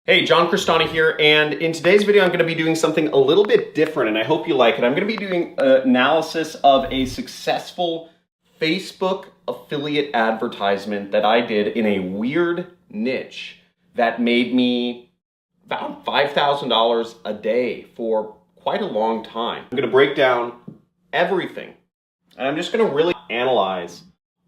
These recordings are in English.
Hey, John Cristani here, and in today's video I'm going to be doing something a little bit different, and I hope you like it. I'm going to be doing an analysis of a successful Facebook affiliate advertisement that I did in a weird niche that made me about $5,000 a day for quite a long time. I'm going to break down everything, and I'm just going to really analyze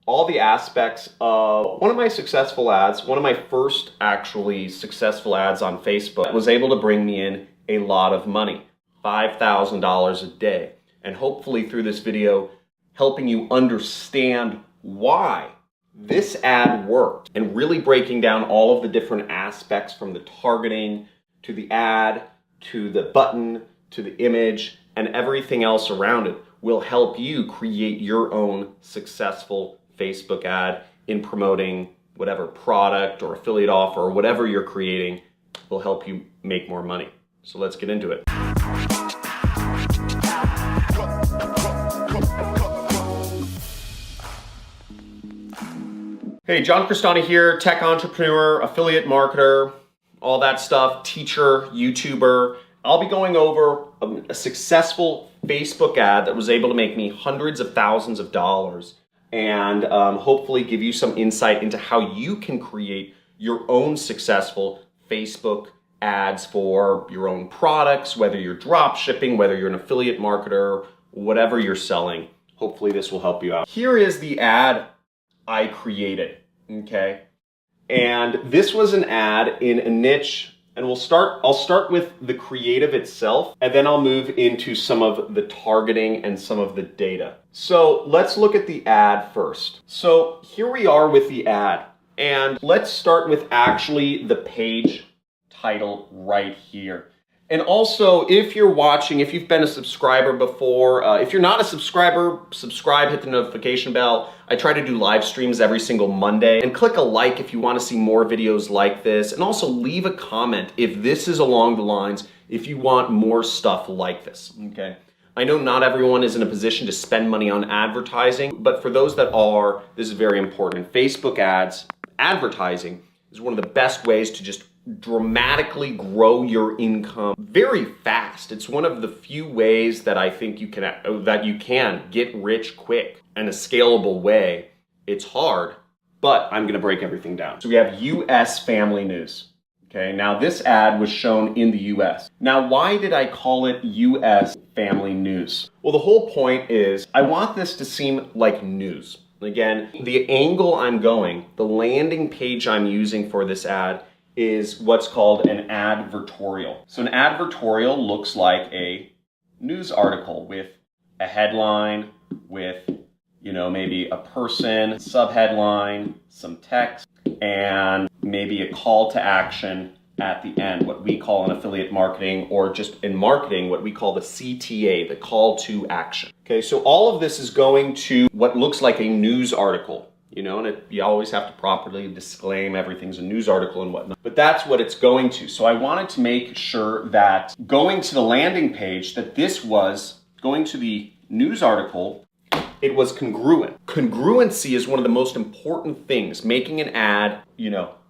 all the aspects of one of my successful ads, one of my first actually successful ads on Facebook, was able to bring me in a lot of money, $5,000 a day. And hopefully through this video, helping you understand why this ad worked and really breaking down all of the different aspects from the targeting to the ad, to the button, to the image, and everything else around it will help you create your own successful Facebook ad in promoting whatever product or affiliate offer or whatever you're creating will help you make more money. So let's get into it. Hey, John Cristani here, tech entrepreneur, affiliate marketer, all that stuff, teacher, YouTuber. I'll be going over a successful Facebook ad that was able to make me hundreds of thousands of dollars and hopefully give you some insight into how you can create your own successful Facebook ads for your own products, whether you're drop shipping, whether you're an affiliate marketer, whatever you're selling. Hopefully this will help you out. Here is the ad I created, okay? And this was an ad in a niche, and I'll start with the creative itself, and then I'll move into some of the targeting and some of the data. So let's look at the ad first. So here we are with the ad, and let's start with actually the page title right here. And also, if you're watching, if you've been a subscriber before, if you're not a subscriber, subscribe, hit the notification bell. I try to do live streams every single Monday. And click a like if you want to see more videos like this. And also leave a comment if this is along the lines, if you want more stuff like this, okay? I know not everyone is in a position to spend money on advertising, but for those that are, this is very important. Facebook ads, advertising is one of the best ways to just dramatically grow your income very fast. It's one of the few ways that I think you can get rich quick in a scalable way. It's hard, but I'm going to break everything down. So we have US family news. Okay, now this ad was shown in the US. Now, why did I call it US family news? Well, the whole point is I want this to seem like news. Again, the angle I'm going, the landing page I'm using for this ad is what's called an advertorial. So an advertorial looks like a news article with a headline, with, maybe a person, subheadline, some text, and maybe a call to action at the end, what we call in affiliate marketing, or just in marketing, what we call the CTA, the call to action. Okay, so all of this is going to what looks like a news article. And you always have to properly disclaim everything's a news article and whatnot. But that's what it's going to. So I wanted to make sure that going to the landing page, that this was going to the news article, it was congruent. Congruency is one of the most important things. Making an ad,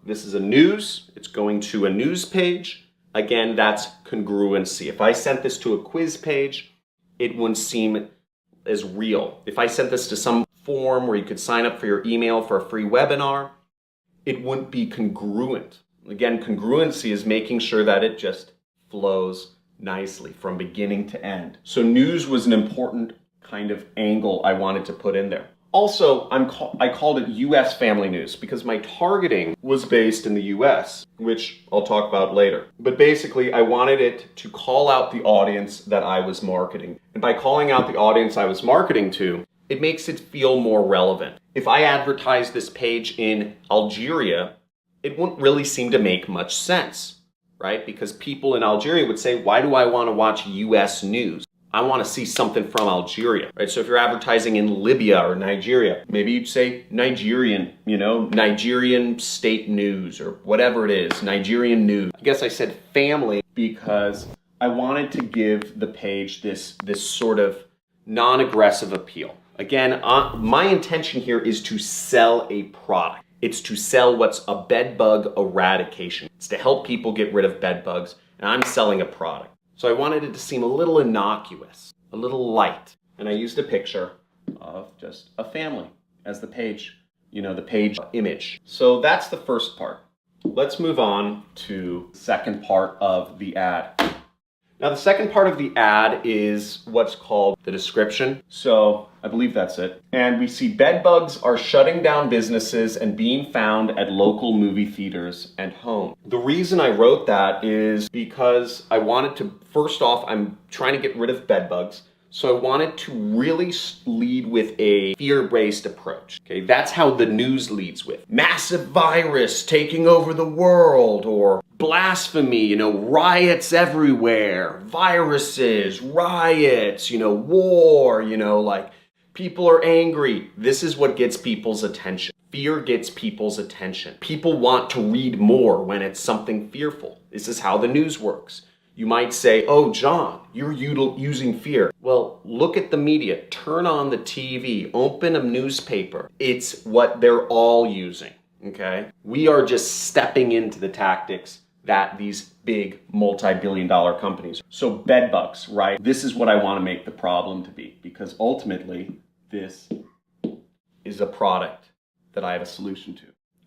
this is a news, it's going to a news page. Again, that's congruency. If I sent this to a quiz page, it wouldn't seem as real. If I sent this to some form where you could sign up for your email for a free webinar, it wouldn't be congruent. Again, congruency is making sure that it just flows nicely from beginning to end. So news was an important kind of angle I wanted to put in there. Also, I called it US family news because my targeting was based in the US, which I'll talk about later. But basically, I wanted it to call out the audience that I was marketing. And by calling out the audience I was marketing to, it makes it feel more relevant. If I advertise this page in Algeria, it wouldn't really seem to make much sense, right? Because people in Algeria would say, why do I want to watch US news? I want to see something from Algeria, right? So if you're advertising in Libya or Nigeria, maybe you'd say Nigerian, Nigerian state news or whatever it is, Nigerian news. I guess I said family because I wanted to give the page this sort of non-aggressive appeal. Again, my intention here is to sell a product. It's to sell what's a bed bug eradication. It's to help people get rid of bed bugs, and I'm selling a product. So I wanted it to seem a little innocuous, a little light. And I used a picture of just a family as the page, the page image. So that's the first part. Let's move on to the second part of the ad. Now the second part of the ad is what's called the description. So I believe that's it. And we see bed bugs are shutting down businesses and being found at local movie theaters and homes. The reason I wrote that is because I wanted to, first off, I'm trying to get rid of bed bugs. So I wanted to really lead with a fear-based approach. Okay, that's how the news leads with. Massive virus taking over the world, or blasphemy, riots everywhere, viruses, riots, war, like people are angry. This is what gets people's attention. Fear gets people's attention. People want to read more when it's something fearful. This is how the news works. You might say, oh, John, you're using fear. Well, look at the media. Turn on the TV. Open a newspaper. It's what they're all using, okay? We are just stepping into the tactics that these big multi-billion-dollar companies. So bed bugs, right? This is what I want to make the problem to be, because ultimately, this is a product that I have a solution to.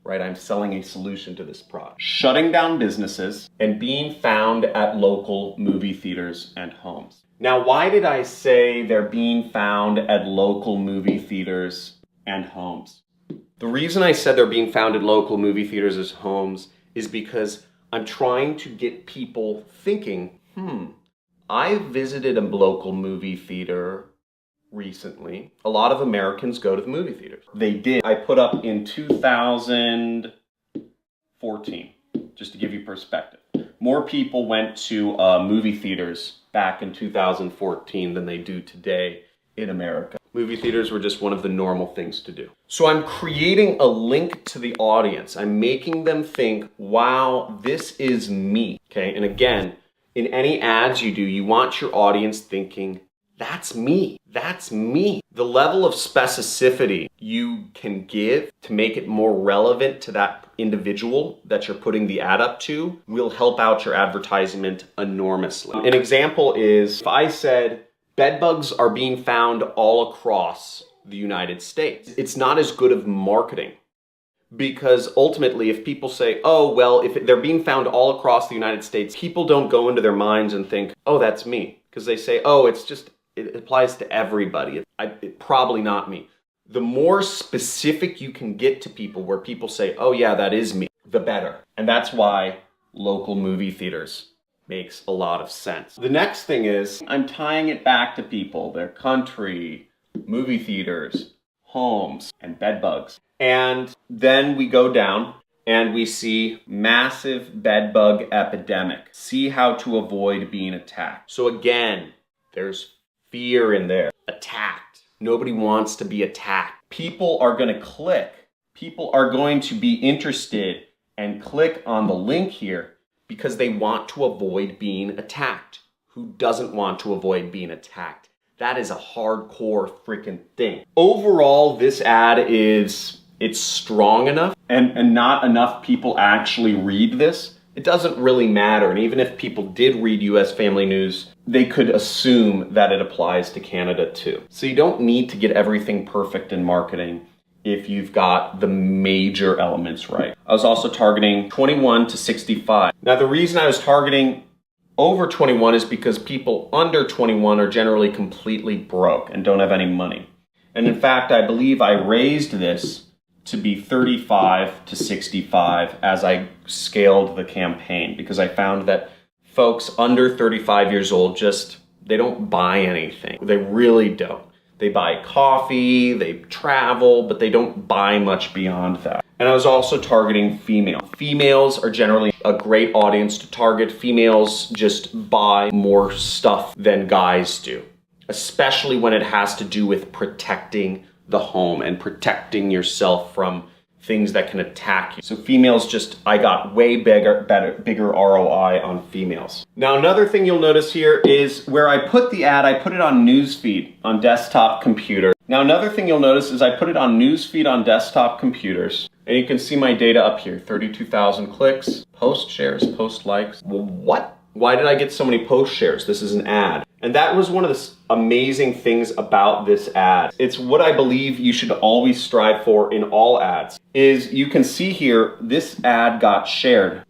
Right, I'm selling a solution to this product. Shutting down businesses and being found at local movie theaters and homes. Now, why did I say they're being found at local movie theaters and homes? The reason I said they're being found at local movie theaters and homes is because I'm trying to get people thinking, I visited a local movie theater recently. A lot of Americans go to the movie theaters. They did. I put up in 2014, just to give you perspective. More people went to movie theaters back in 2014 than they do today in America. Movie theaters were just one of the normal things to do. So I'm creating a link to the audience. I'm making them think, wow, this is me. Okay, and again, in any ads you do, you want your audience thinking, that's me. That's me. The level of specificity you can give to make it more relevant to that individual that you're putting the ad up to will help out your advertisement enormously. An example is if I said, bed bugs are being found all across the United States. It's not as good of marketing, because ultimately if people say, oh, well, if they're being found all across the United States, people don't go into their minds and think, oh, that's me. Because they say, oh, it applies to everybody. It's probably not me. The more specific you can get to people where people say, oh yeah, that is me, the better. And that's why local movie theaters makes a lot of sense. The next thing is I'm tying it back to people, their country, movie theaters, homes, and bed bugs. And then we go down and we see massive bed bug epidemic. See how to avoid being attacked. So again, there's fear in there. Attacked. Nobody wants to be attacked. People are going to click. People are going to be interested and click on the link here because they want to avoid being attacked. Who doesn't want to avoid being attacked? That is a hardcore freaking thing. Overall, this ad it's strong enough and not enough people actually read this. It doesn't really matter. And even if people did read US Family News, they could assume that it applies to Canada too. So you don't need to get everything perfect in marketing if you've got the major elements right. I was also targeting 21 to 65. Now the reason I was targeting over 21 is because people under 21 are generally completely broke and don't have any money. And in fact, I believe I raised this to be 35 to 65 as I scaled the campaign, because I found that folks under 35 years old they don't buy anything. They really don't. They buy coffee, they travel, but they don't buy much beyond that. And I was also targeting female. Females are generally a great audience to target. Females just buy more stuff than guys do, especially when it has to do with protecting the home and protecting yourself from things that can attack you. So females I got way bigger ROI on females. Now another thing you'll notice here is where I put the ad, I put it on newsfeed on desktop computer. Now another thing you'll notice is I put it on newsfeed on desktop computers, and you can see my data up here, 32,000 clicks, Post shares, post likes. What? Why did I get so many post shares? This is an ad. And that was one of the amazing things about this ad. It's what I believe you should always strive for in all ads. Is you can see here, this ad got shared.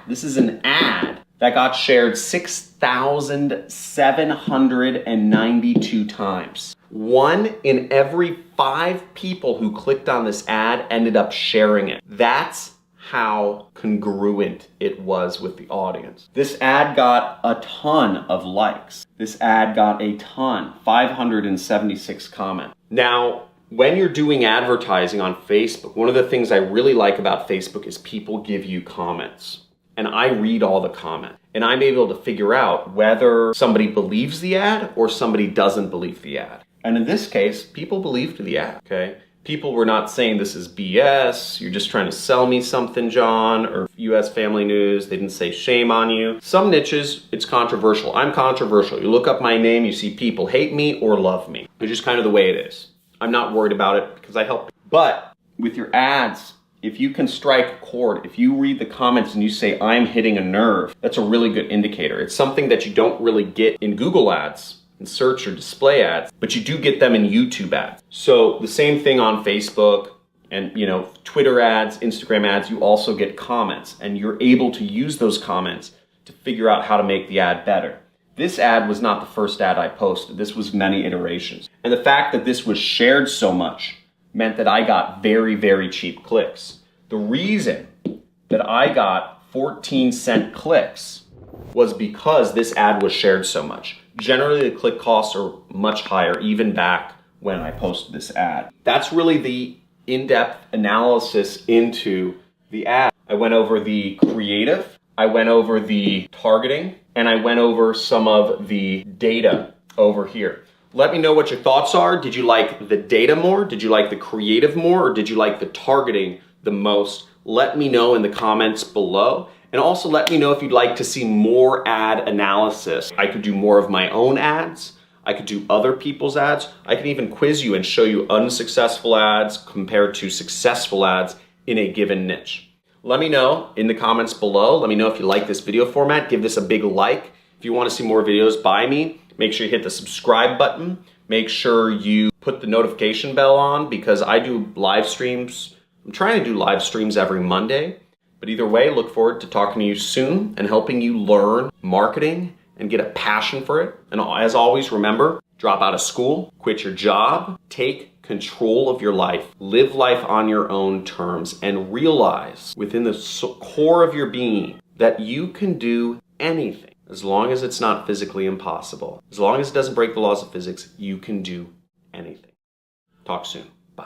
This is an ad that got shared 6,792 times. 1 in every 5 people who clicked on this ad ended up sharing it. That's how congruent it was with the audience. This ad got a ton of likes. This ad got a ton, 576 comments. Now, when you're doing advertising on Facebook, one of the things I really like about Facebook is people give you comments. And I read all the comments. And I'm able to figure out whether somebody believes the ad or somebody doesn't believe the ad. And in this case, people believed the ad, okay? People were not saying this is BS, you're just trying to sell me something, John, or US Family News, they didn't say shame on you. Some niches, it's controversial. I'm controversial. You look up my name, you see people hate me or love me. It's just kind of the way it is. I'm not worried about it because I help. But with your ads, if you can strike a chord, if you read the comments and you say, I'm hitting a nerve, that's a really good indicator. It's something that you don't really get in Google ads, in search or display ads, but you do get them in YouTube ads. So the same thing on Facebook and Twitter ads, Instagram ads, you also get comments and you're able to use those comments to figure out how to make the ad better. This ad was not the first ad I posted. This was many iterations. And the fact that this was shared so much meant that I got very, very cheap clicks. The reason that I got 14-cent clicks was because this ad was shared so much. Generally, the click costs are much higher, even back when I posted this ad. That's really the in-depth analysis into the ad. I went over the creative, I went over the targeting, and I went over some of the data over here. Let me know what your thoughts are. Did you like the data more? Did you like the creative more? Or did you like the targeting the most? Let me know in the comments below. And also let me know if you'd like to see more ad analysis. I could do more of my own ads. I could do other people's ads. I can even quiz you and show you unsuccessful ads compared to successful ads in a given niche. Let me know in the comments below. Let me know if you like this video format. Give this a big like. If you want to see more videos by me, make sure you hit the subscribe button. Make sure you put the notification bell on because I do live streams. I'm trying to do live streams every Monday. But either way, look forward to talking to you soon and helping you learn marketing and get a passion for it. And as always, remember, drop out of school, quit your job, take control of your life, live life on your own terms, and realize within the core of your being that you can do anything. As long as it's not physically impossible, as long as it doesn't break the laws of physics, you can do anything. Talk soon.